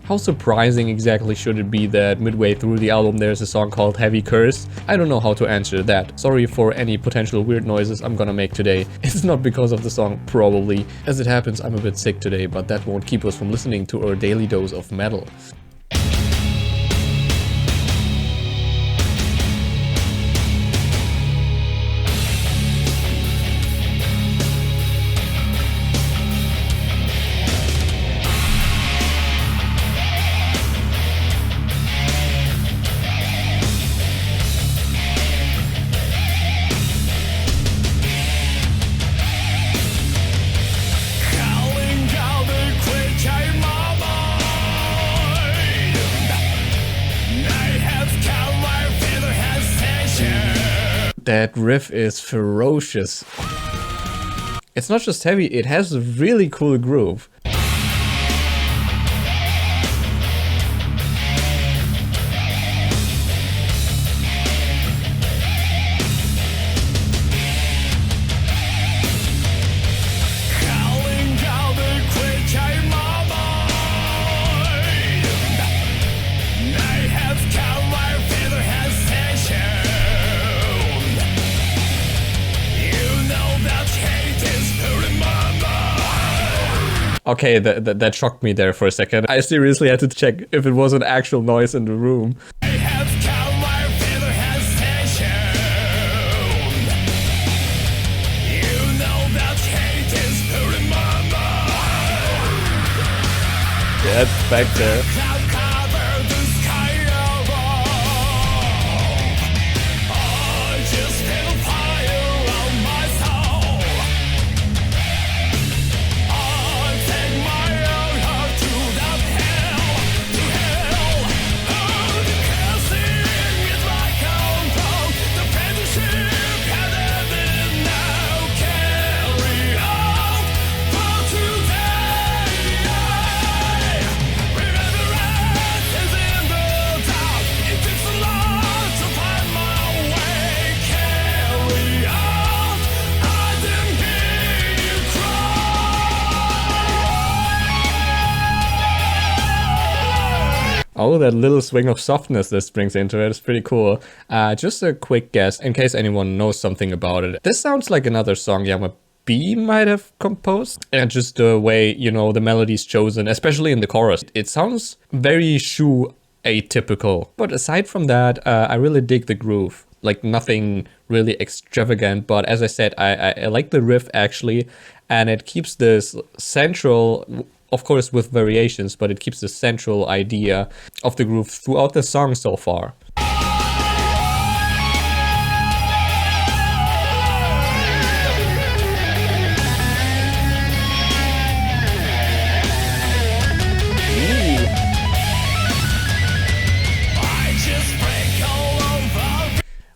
How surprising exactly should it be that midway through the album there's a song called Heavy Curse? I don't know how to answer that. Sorry for any potential weird noises I'm gonna make today. It's not because of the song, probably. As it happens, I'm a bit sick today, but that won't keep us from listening to our daily dose of metal. That riff is ferocious. It's not just heavy, it has a really cool groove. Okay, that shocked me there for a second. I seriously had to check if it was an actual noise in the room. Yeah, it's back there. Oh, that little swing of softness this brings into it is pretty cool. Just a quick guess, in case anyone knows something about it. This sounds like another song Yama B might have composed. And just the way, you know, the melody's chosen, especially in the chorus. It sounds very Shu atypical. But aside from that, I really dig the groove. Like nothing really extravagant, but as I said, I like the riff actually. And it keeps this central... Of course with variations, but it keeps the central idea of the groove throughout the song so far.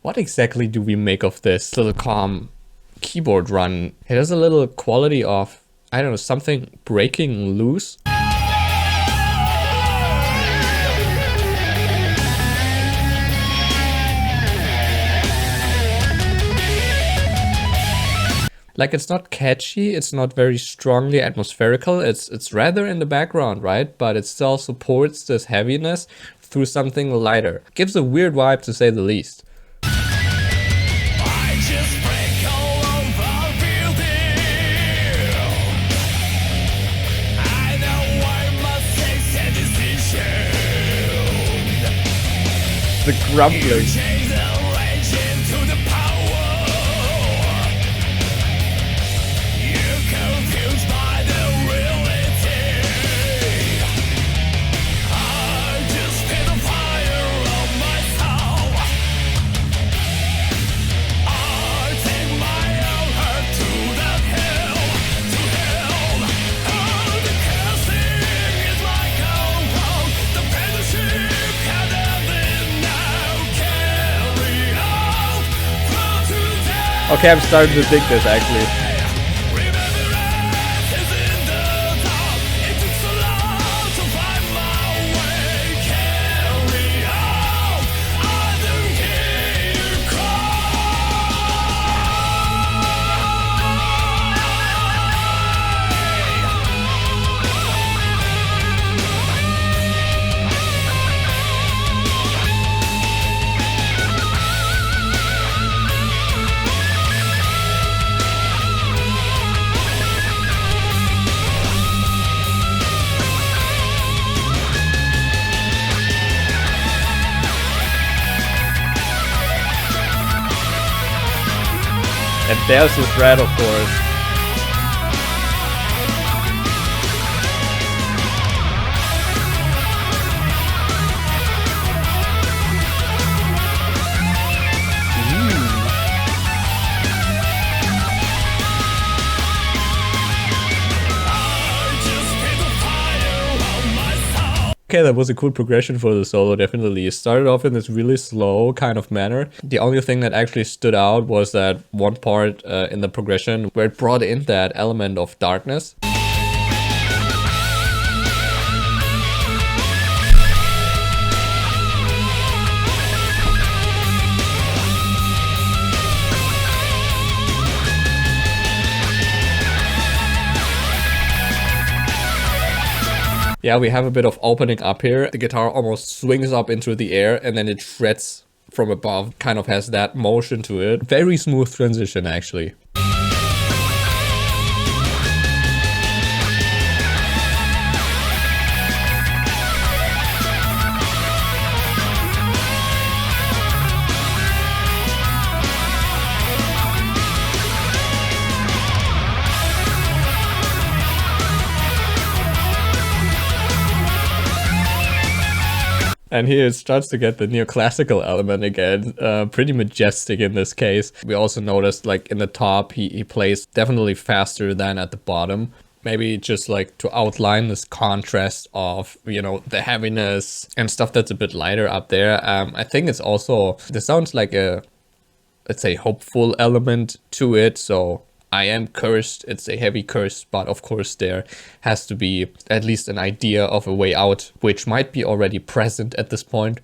What exactly do we make of this little calm keyboard run? It has a little quality of, I don't know, something breaking loose. Like, it's not catchy, it's not very strongly atmospherical, it's rather in the background, right? But it still supports this heaviness through something lighter. Gives a weird vibe, to say the least. The grumbling. Okay, I'm starting to dig this actually. There's this red, of course. Okay, that was a cool progression for the solo, definitely. It started off in this really slow kind of manner. The only thing that actually stood out was that one part in the progression where it brought in that element of darkness. Yeah, we have a bit of opening up here. The guitar almost swings up into the air and then it shreds from above. Kind of has that motion to it. Very smooth transition, actually. And here it starts to get the neoclassical element again, pretty majestic in this case. We also noticed like in the top, he plays definitely faster than at the bottom. Maybe just like to outline this contrast of, you know, the heaviness and stuff that's a bit lighter up there. I think it's also, this sounds like a, let's say, hopeful element to it. So I am cursed, it's a heavy curse, but of course there has to be at least an idea of a way out, which might be already present at this point.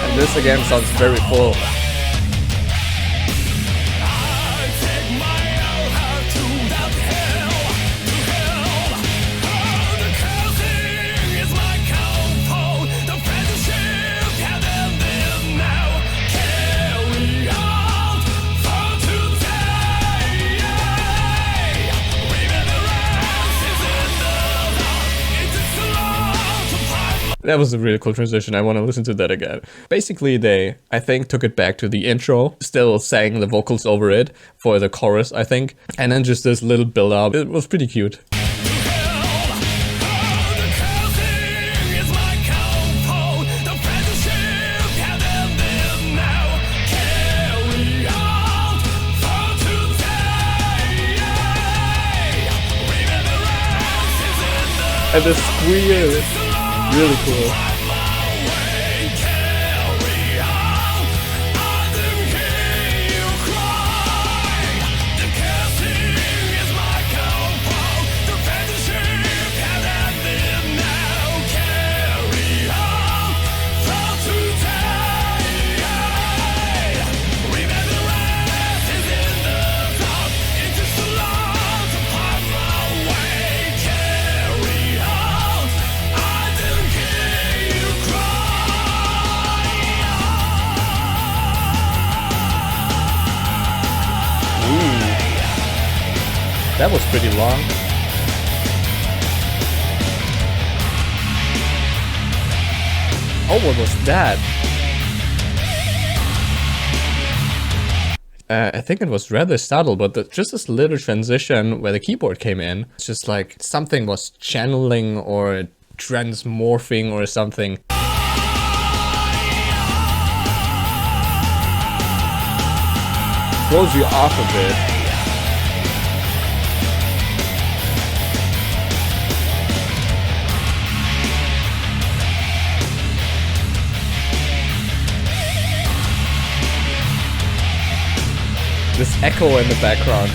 And this again sounds very full. That was a really cool transition. I want to listen to that again. Basically, they, I think, took it back to the intro, still sang the vocals over it for the chorus, I think. And then just this little build up. It was pretty cute. And the squeal. Really cool. That was pretty long. Oh, what was that? I think it was rather subtle, but just this little transition where the keyboard came in, it's just like something was channeling or transmorphing or something. Throws you off a bit. This echo in the background.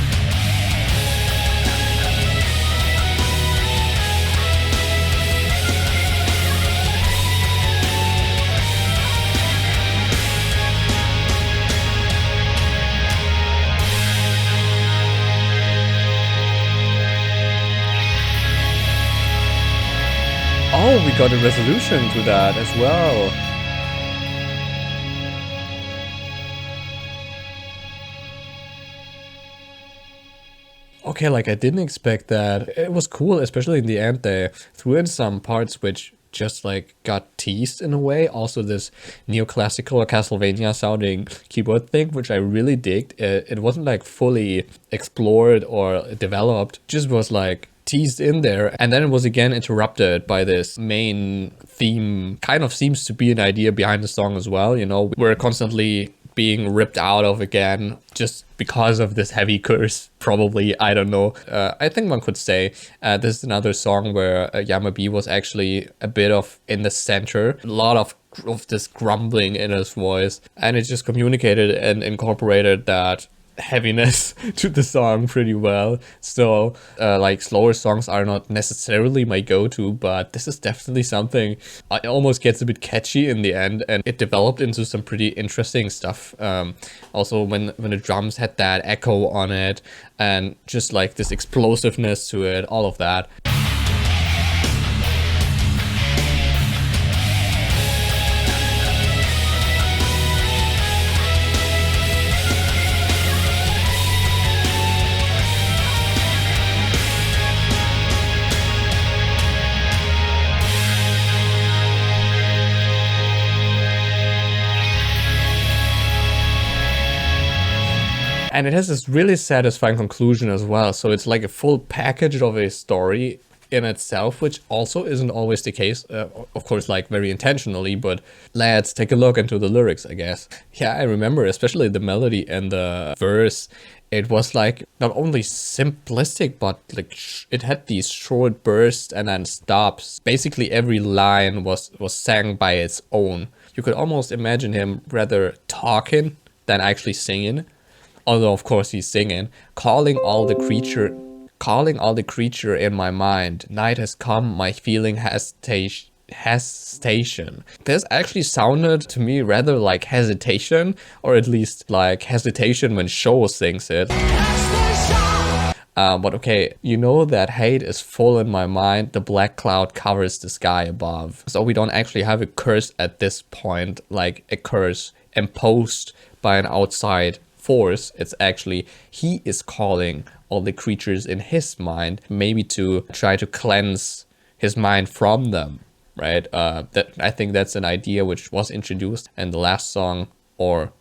Oh, we got a resolution to that as well. Okay, like I didn't expect that. It was cool, especially in the end. They threw in some parts which just like got teased in a way. Also, this neoclassical or Castlevania sounding keyboard thing, which I really digged. It wasn't like fully explored or developed, just was like teased in there, and then it was again interrupted by this main theme. Kind of seems to be an idea behind the song as well. You know, we're constantly being ripped out of again just because of this heavy curse, probably. I don't know. I think one could say this is another song where Yamabi was actually a bit of in the center, a lot of this grumbling in his voice, and it just communicated and incorporated that heaviness to the song pretty well. So like slower songs are not necessarily my go-to, but this is definitely something. It almost gets a bit catchy in the end, and it developed into some pretty interesting stuff. Also when the drums had that echo on it and just like this explosiveness to it, all of that. And it has this really satisfying conclusion as well. So it's like a full package of a story in itself, which also isn't always the case. Of course, like very intentionally, but let's take a look into the lyrics, I guess. Yeah, I remember especially the melody and the verse. It was like not only simplistic, but like it had these short bursts and then stops. Basically every line was sang by its own. You could almost imagine him rather talking than actually singing. Although of course he's singing, calling all the creature in my mind. Night has come, my feeling hesitation. This actually sounded to me rather like hesitation, or at least like hesitation when Show sings it. But okay, you know that hate is full in my mind, the black cloud covers the sky above. So we don't actually have a curse at this point, like a curse imposed by an outside force. It's actually he is calling all the creatures in his mind, maybe to try to cleanse his mind from them, right? That I think that's an idea which was introduced in the last song or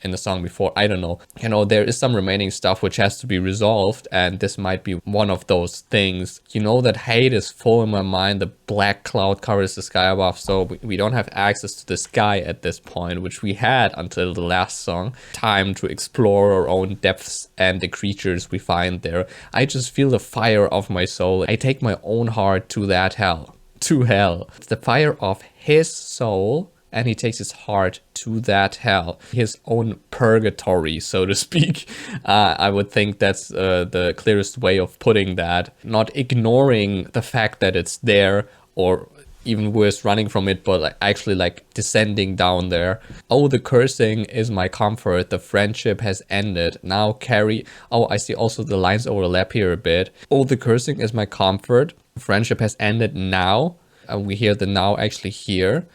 in the song before. I don't know. You know, there is some remaining stuff which has to be resolved, and this might be one of those things. You know that hate is full in my mind, the black cloud covers the sky above, so we don't have access to the sky at this point, which we had until the last song. Time to explore our own depths and the creatures we find there. I just feel the fire of my soul. I take my own heart to that hell. To hell. It's the fire of his soul, and he takes his heart to that hell, his own purgatory, so to speak. I would think that's the clearest way of putting that. Not ignoring the fact that it's there, or even worse, running from it, but like actually like descending down there. Oh, the cursing is my comfort. The friendship has ended. Now carry... Oh, I see also the lines overlap here a bit. Oh, the cursing is my comfort. Friendship has ended now. And we hear the now actually here.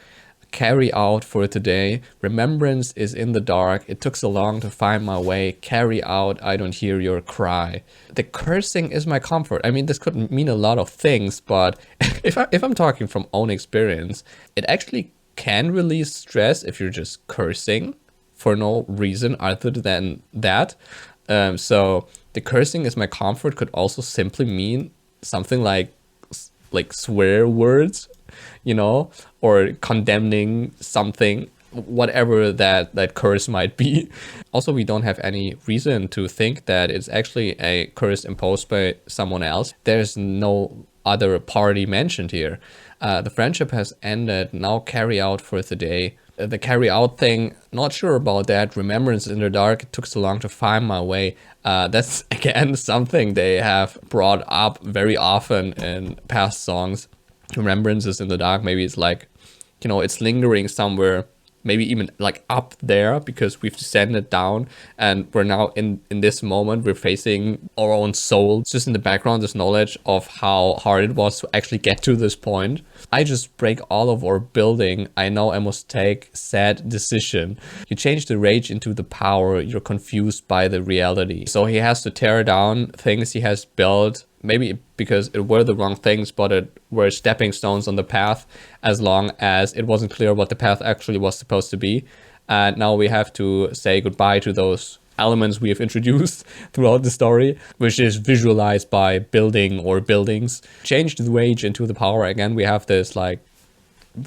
Carry out for today. Remembrance is in the dark. It took so long to find my way. Carry out, I don't hear your cry. The cursing is my comfort. I mean, this could mean a lot of things, but if I'm talking from own experience, it actually can release stress if you're just cursing for no reason other than that. So the cursing is my comfort could also simply mean something like swear words, you know, or condemning something, whatever that curse might be. Also, we don't have any reason to think that it's actually a curse imposed by someone else. There's no other party mentioned here. The friendship has ended. Now carry out for today. The carry out thing, not sure about that. Remembrance in the dark. It took so long to find my way. That's again something they have brought up very often in past songs. Remembrance is in the dark. Maybe it's like, you know, it's lingering somewhere maybe even like up there, because we've descended down and we're now in this moment, we're facing our own soul. It's just in the background, this knowledge of how hard it was to actually get to this point. I just break all of our building. I know I must take sad decision. You change the rage into the power. You're confused by the reality. So he has to tear down things he has built, maybe because it were the wrong things, but it were stepping stones on the path, as long as it wasn't clear what the path actually was supposed to be. And now we have to say goodbye to those elements we have introduced throughout the story, which is visualized by building or buildings. Change the rage into the power. Again, we have this, like,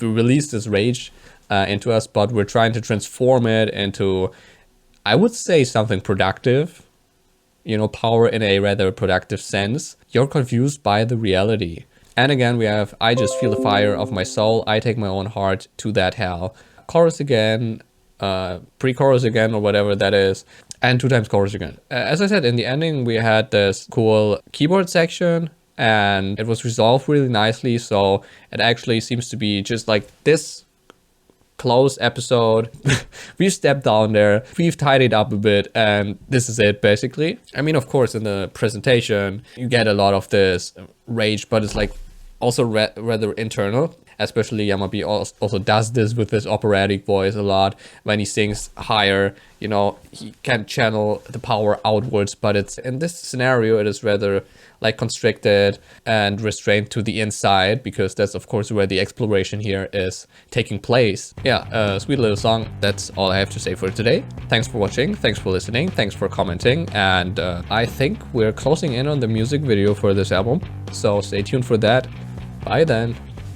we release this rage into us, but we're trying to transform it into, I would say, something productive. You know, power in a rather productive sense. You're confused by the reality. And again, we have, I just feel the fire of my soul. I take my own heart to that hell. Chorus again, pre-chorus again, or whatever that is. And 2 times chorus again. As I said, in the ending, we had this cool keyboard section, and it was resolved really nicely. So it actually seems to be just like this close episode. We've stepped down there, we've tidied up a bit, and this is it basically. I mean, of course, in the presentation, you get a lot of this rage, but it's like also rather internal. Especially Yamabi also does this with his operatic voice a lot. When he sings higher, you know, he can channel the power outwards, but it's in this scenario, it is rather like constricted and restrained to the inside, because that's of course where the exploration here is taking place. Yeah, sweet little song. That's all I have to say for today. Thanks for watching, thanks for listening, thanks for commenting, and I think we're closing in on the music video for this album, so stay tuned for that. Bye then.